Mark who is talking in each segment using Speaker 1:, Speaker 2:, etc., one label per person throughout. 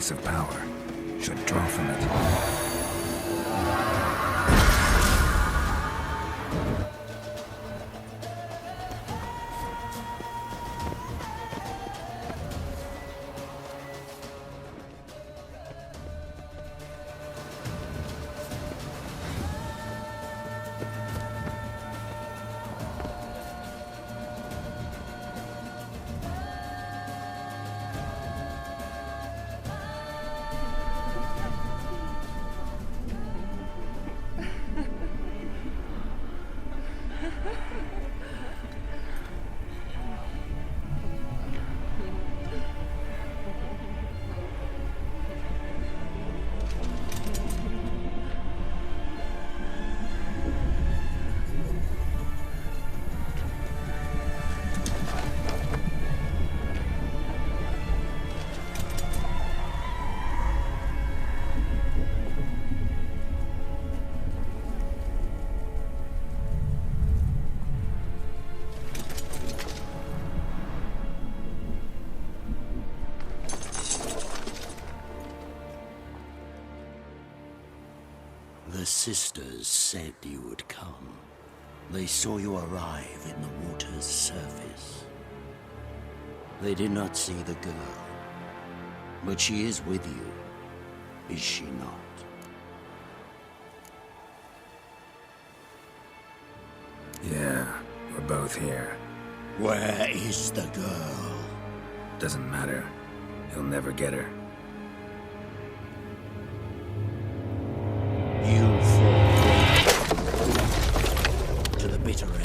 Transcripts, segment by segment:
Speaker 1: piece of power. Should draw from it.
Speaker 2: The sisters said you would come. They saw you arrive in the water's surface. They did not see the girl. But she is with you, is she not?
Speaker 1: Yeah, we're both here.
Speaker 2: Where is the girl?
Speaker 1: Doesn't matter. He'll never get her.
Speaker 2: You fall to the bitter end.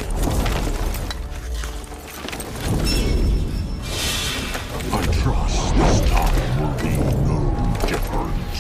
Speaker 3: I trust this time will be no different.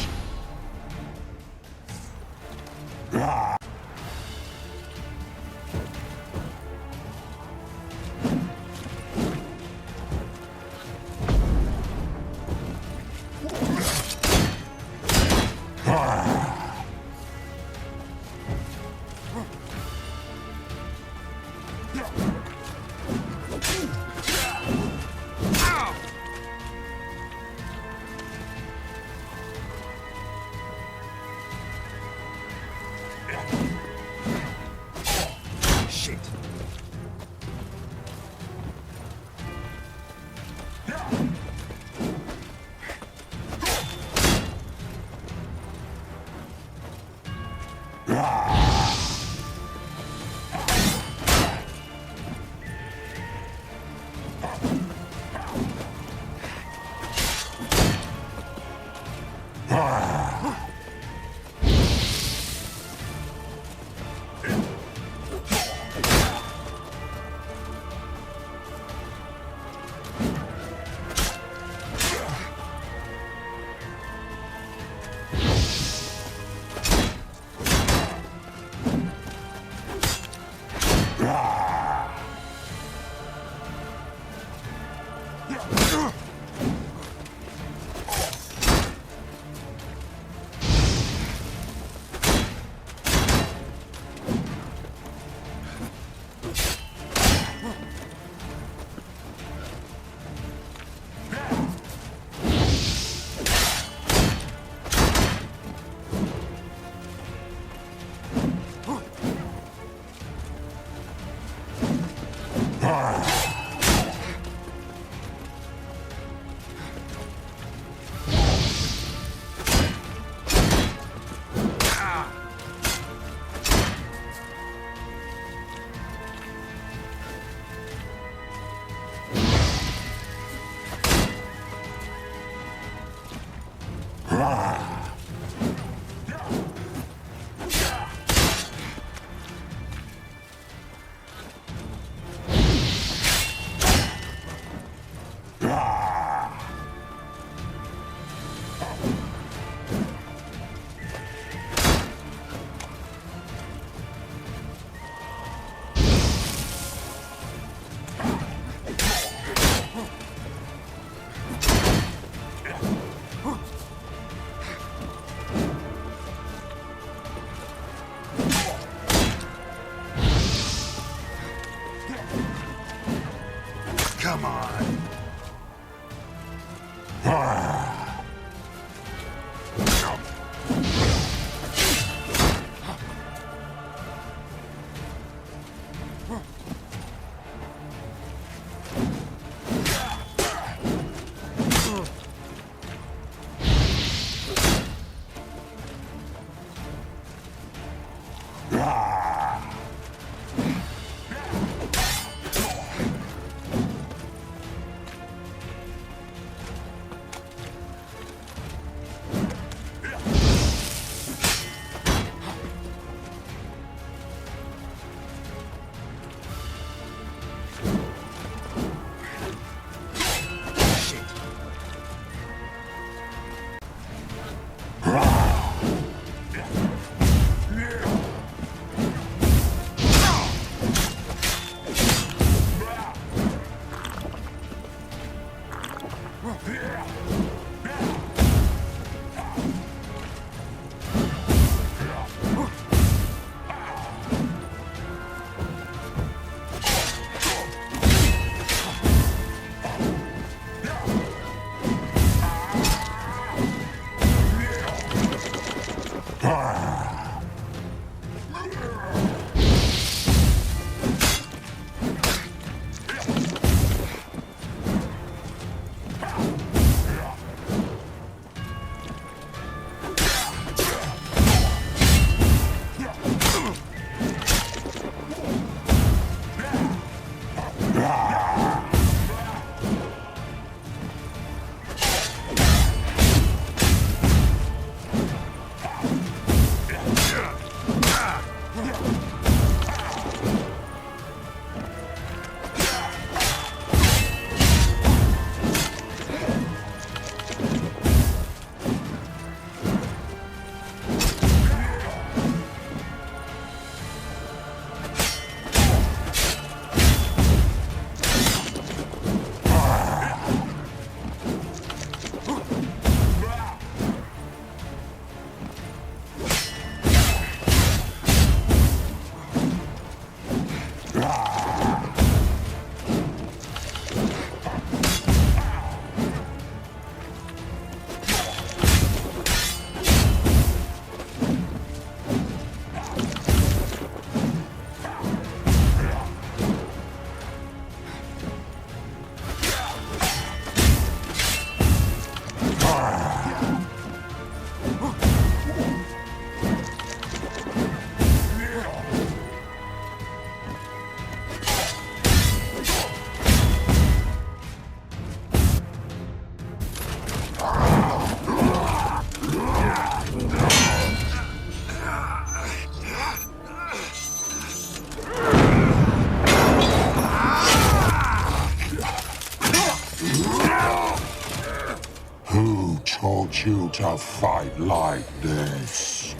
Speaker 3: Who taught you to fight like this?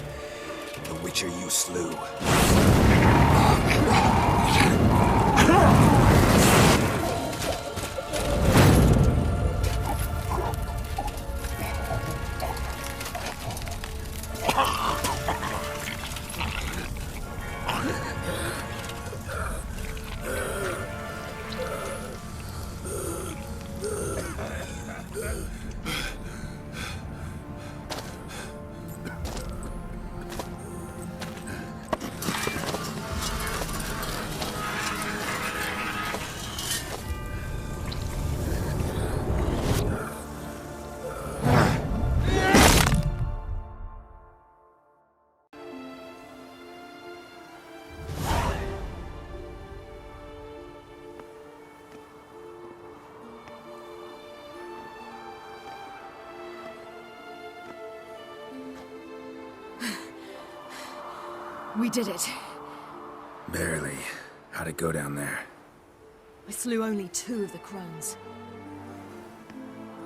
Speaker 1: The Witcher you slew.
Speaker 4: We did it.
Speaker 1: Barely. How'd it go down there?
Speaker 4: I slew only 2 of the crones.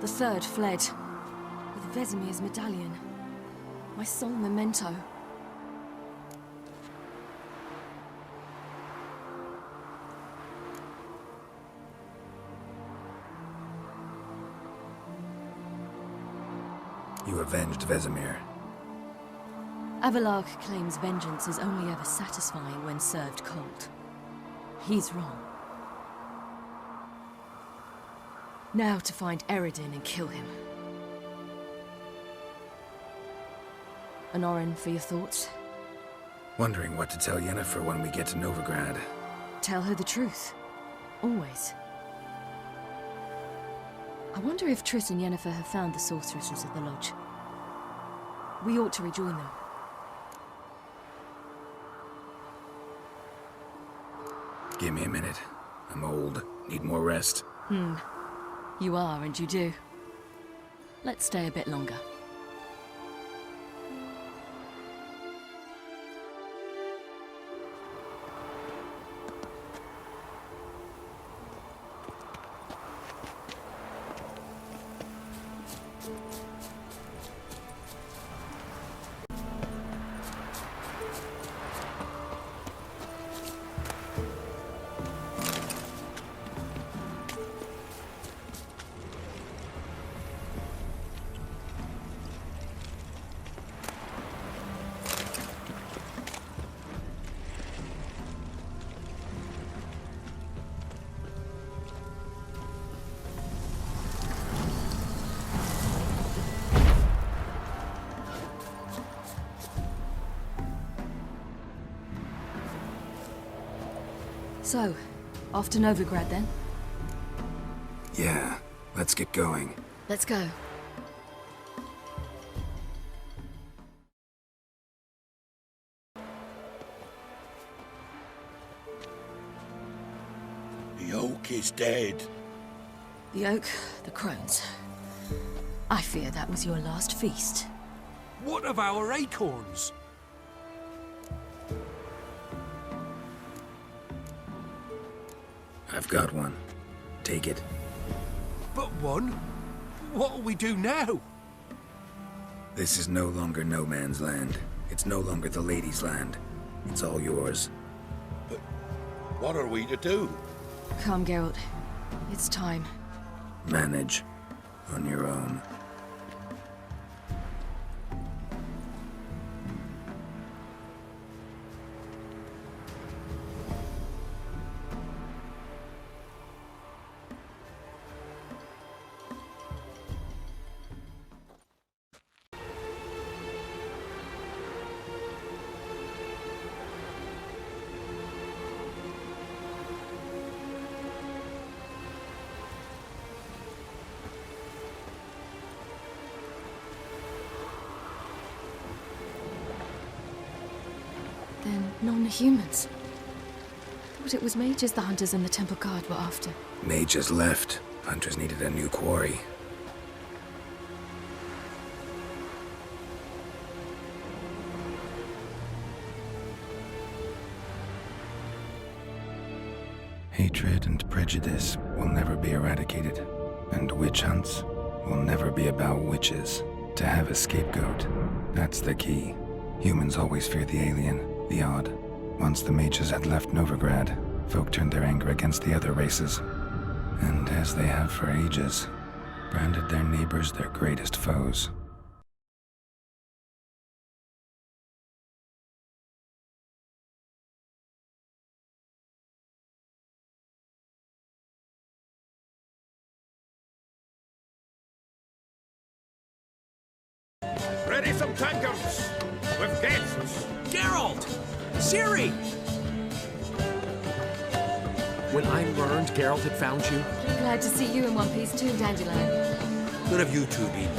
Speaker 4: The third fled, with Vesemir's medallion. My sole memento.
Speaker 1: You avenged Vesemir.
Speaker 4: Avalark claims vengeance is only ever satisfying when served cold. He's wrong. Now to find Eredin and kill him. Honorin, for your thoughts?
Speaker 1: Wondering what to tell Yennefer when we get to Novigrad.
Speaker 4: Tell her the truth. Always. I wonder if Triss and Yennefer have found the sorceresses of the Lodge. We ought to rejoin them.
Speaker 1: Give me a minute. I'm old. Need more rest.
Speaker 4: You are, and you do. Let's stay a bit longer. So, off to Novigrad then?
Speaker 1: Yeah, let's get going.
Speaker 4: Let's go.
Speaker 2: The oak is dead.
Speaker 4: The oak, the crones. I fear that was your last feast.
Speaker 5: What of our acorns?
Speaker 1: I've got one. Take it.
Speaker 5: But one? What'll we do now?
Speaker 1: This is no longer no man's land. It's no longer the lady's land. It's all yours.
Speaker 2: But what are we to do?
Speaker 4: Come, Geralt. It's time.
Speaker 1: Manage. On your own.
Speaker 4: Then non-humans. Thought it was mages the hunters and the temple guard were after.
Speaker 1: Mages left. Hunters needed a new quarry. Hatred and prejudice will never be eradicated, and witch hunts will never be about witches. To have a scapegoat, that's the key. Humans always fear the alien, the odd. Once the mages had left Novigrad, folk turned their anger against the other races. And as they have for ages, branded their neighbors their greatest foes.
Speaker 6: Ready some tankards with guests.
Speaker 5: Geralt! Ciri! When I learned Geralt had found you,
Speaker 4: Glad to see you in one piece too, Dandelion.
Speaker 2: Where have you two been?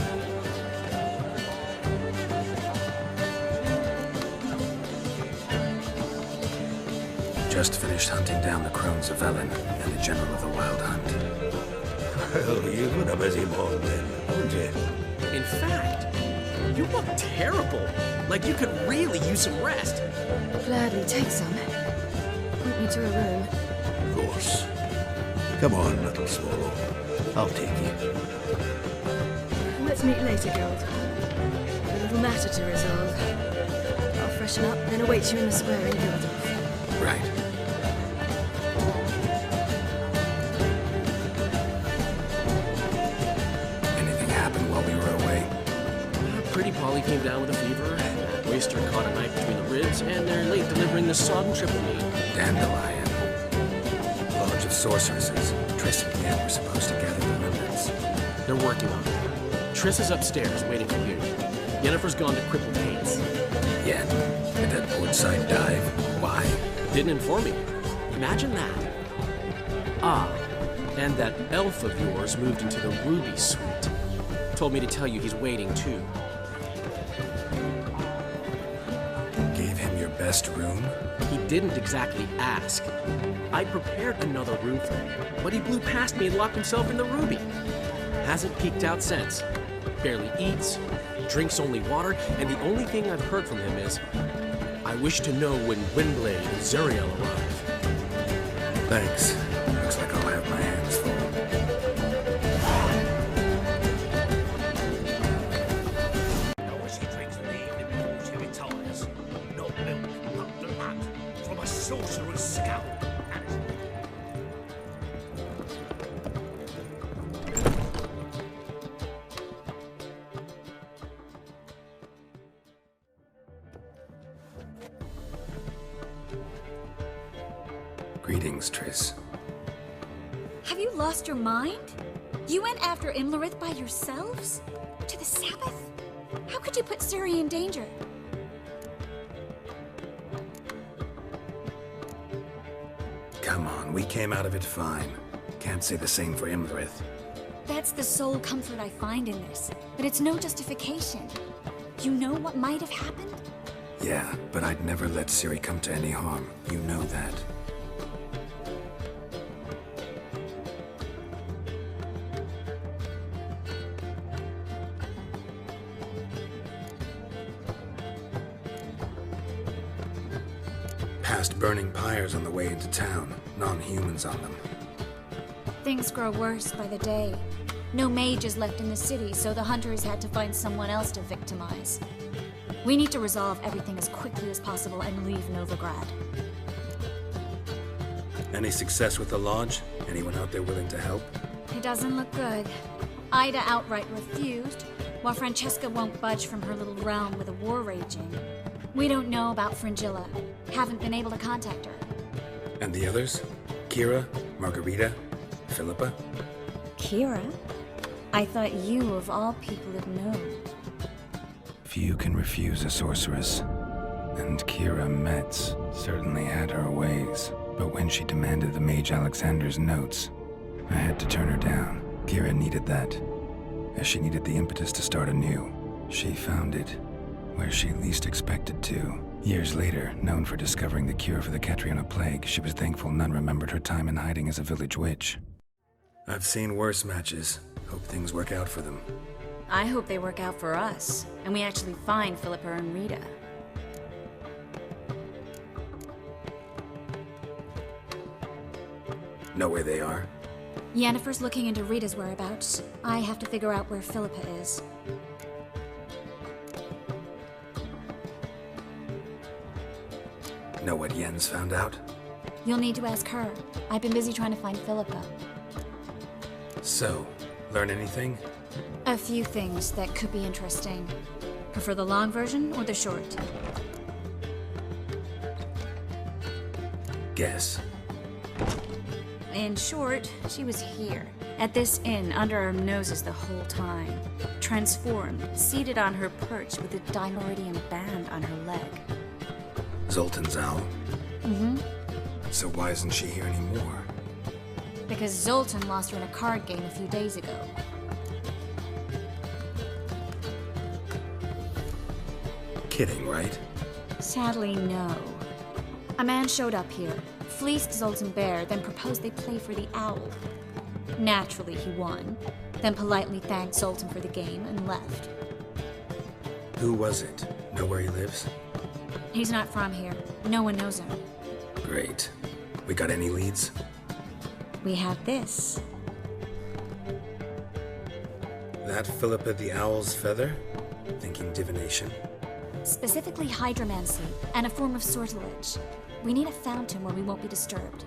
Speaker 1: Just finished hunting down the crones of Velen and the general of the Wild Hunt.
Speaker 2: Well, you've been a busy morning then, haven't you?
Speaker 5: in fact, you look terrible. Like you could really use some rest.
Speaker 4: Gladly take some. Point me to a room.
Speaker 2: Of course. Come on, little swallow. I'll take you.
Speaker 4: Let's meet later, Geralt. A little matter to resolve. I'll freshen up, then await you in the square in Geralt.
Speaker 1: Right. Anything happened while we were away?
Speaker 5: Pretty Polly came down with a fever. Waster caught a knife between the ribs, and they're late delivering the sodden triple meat.
Speaker 1: Dandelion. Lodge of Sorceresses. Triss and Yen were supposed to gather the remnants.
Speaker 5: They're working on it. Triss is upstairs, waiting for you. Yennefer's gone to cripple Pates.
Speaker 1: Yen? At that portside dive? Why?
Speaker 5: Didn't inform me. Imagine that. Ah, and that elf of yours moved into the Ruby Suite. Told me to tell you he's waiting too.
Speaker 1: Gave him your best room?
Speaker 5: He didn't exactly ask. I prepared another room for him, but he blew past me and locked himself in the Ruby. Hasn't peeked out since. Barely eats, drinks only water, and the only thing I've heard from him is, I wish to know when Windblade and Zuriel arrive.
Speaker 1: Thanks. Looks like I'll have my hands full.
Speaker 6: Always he drinks in the evening before she retires. Not milk, not blood, from a sorcerer's skull.
Speaker 1: Greetings, Triss.
Speaker 7: Have you lost your mind? You went after IMLERITH by yourselves? To the Sabbath? How could you put Ciri in danger?
Speaker 1: Come on, we came out of it fine. Can't say the same for IMLERITH.
Speaker 7: That's the sole comfort I find in this, but it's no justification. You know what might have happened?
Speaker 1: Yeah, but I'd never let Ciri come to any harm. You know that. Past burning pyres on the way into town. Non-humans on them.
Speaker 7: Things grow worse by the day. No mages left in the city, so the hunters had to find someone else to victimize. We need to resolve everything as quickly as possible and leave Novigrad.
Speaker 1: Any success with the lodge? Anyone out there willing to help?
Speaker 7: It doesn't look good. Ida outright refused, while Francesca won't budge from her little realm with a war raging. We don't know about Fringilla. Haven't been able to contact her.
Speaker 1: And the others? Kira? Margarita? Philippa?
Speaker 7: Kira? I thought you, of all people, had known.
Speaker 1: Few can refuse a sorceress. And Kira Metz certainly had her ways. But when she demanded the Mage Alexander's notes, I had to turn her down. Kira needed that, as she needed the impetus to start anew. She found it where she least expected to. Years later, known for discovering the cure for the Catriona plague, she was thankful none remembered her time in hiding as a village witch. I've seen worse matches. Hope things work out for them.
Speaker 7: I hope they work out for us, and we actually find Philippa and Rita.
Speaker 1: Know where they are?
Speaker 7: Yennefer's looking into Rita's whereabouts. I have to figure out where Philippa is.
Speaker 1: Know what Yen's found out?
Speaker 7: You'll need to ask her. I've been busy trying to find Philippa.
Speaker 1: So, learn anything?
Speaker 7: A few things that could be interesting. Prefer the long version or the short?
Speaker 1: Guess.
Speaker 7: In short, she was here, at this inn, under our noses the whole time. Transformed, seated on her perch with a dimeridian band on her leg.
Speaker 1: Zoltan's owl?
Speaker 7: Mm-hmm.
Speaker 1: So why isn't she here anymore?
Speaker 7: Because Zoltan lost her in a card game a few days ago.
Speaker 1: Kidding, right?
Speaker 7: Sadly, no. A man showed up here, fleeced Zoltan bare, then proposed they play for the owl. Naturally, he won, then politely thanked Zoltan for the game and left.
Speaker 1: Who was it? Know where he lives?
Speaker 7: He's not from here. No one knows him.
Speaker 1: Great. We got any leads?
Speaker 7: We have this.
Speaker 1: That Philippa the Owl's feather? Thinking divination?
Speaker 7: Specifically hydromancy, and a form of sortilege. We need a fountain where we won't be disturbed.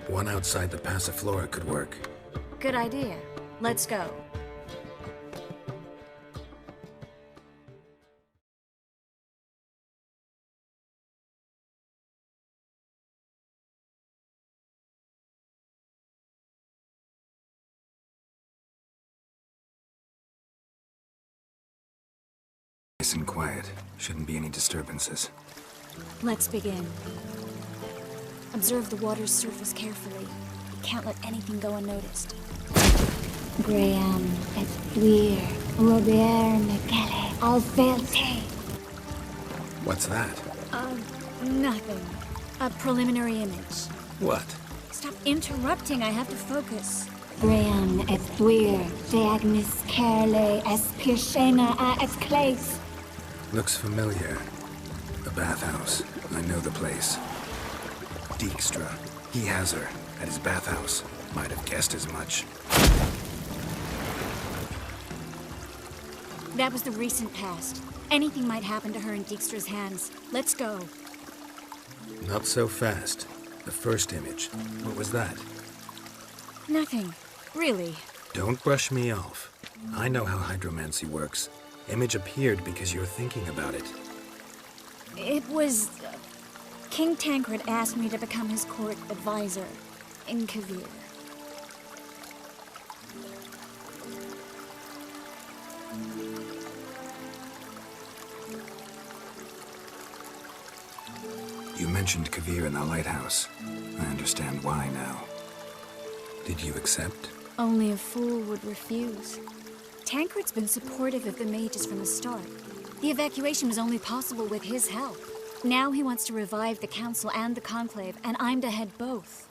Speaker 1: One outside the Passiflora could work.
Speaker 7: Good idea. Let's go.
Speaker 1: Nice and quiet. Shouldn't be any disturbances.
Speaker 7: Let's begin. Observe the water's surface carefully. Can't let anything go unnoticed. Graham et thuir, Robert Mekele, Alfelte.
Speaker 1: What's that?
Speaker 7: Nothing. A preliminary image.
Speaker 1: What?
Speaker 7: Stop interrupting, I have to focus. Graham et thuir, Deagnis Kerle, Espirshena a et Claes.
Speaker 1: Looks familiar. The bathhouse. I know the place. Dijkstra. He has her at his bathhouse. Might have guessed as much.
Speaker 7: That was the recent past. Anything might happen to her in Dijkstra's hands. Let's go.
Speaker 1: Not so fast. The first image. What was that?
Speaker 7: Nothing. Really.
Speaker 1: Don't brush me off. I know how hydromancy works. Image appeared because you're thinking about it.
Speaker 7: It was... King Tancred asked me to become his court advisor in Kavir.
Speaker 1: You mentioned Kavir in the lighthouse. I understand why now. Did you accept?
Speaker 7: Only a fool would refuse. Tancred's been supportive of the mages from the start. The evacuation was only possible with his help. Now he wants to revive the council and the conclave, and I'm to head both.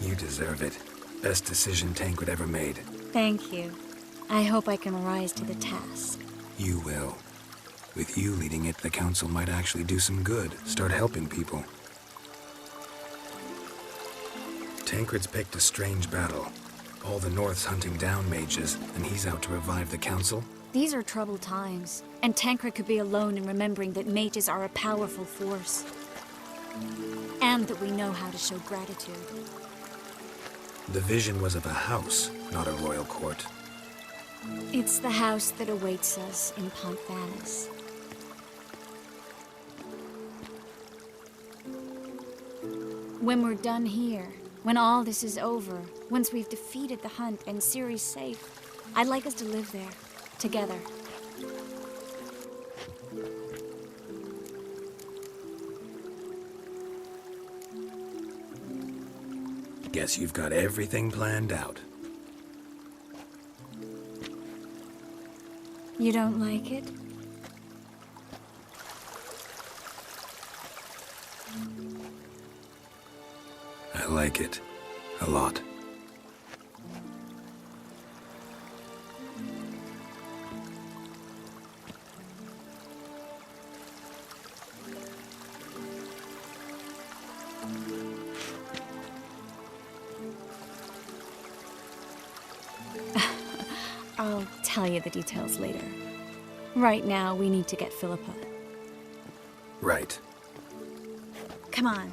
Speaker 1: You deserve it. Best decision Tancred ever made.
Speaker 7: Thank you. I hope I can rise to the task.
Speaker 1: You will. With you leading it, the council might actually do some good. Start helping people. Tancred's picked a strange battle. All the North's hunting down mages, and he's out to revive the council?
Speaker 7: These are troubled times, and Tancred could be alone in remembering that mages are a powerful force. And that we know how to show gratitude.
Speaker 1: The vision was of a house, not a royal court.
Speaker 7: It's the house that awaits us in Pontvanis. When we're done here, when all this is over, once we've defeated the hunt and Ciri's safe, I'd like us to live there, together.
Speaker 1: Guess you've got everything planned out.
Speaker 7: You don't like it?
Speaker 1: I like it. A lot.
Speaker 7: I'll tell you the details later. Right now, we need to get Philippa.
Speaker 1: Right.
Speaker 7: Come on.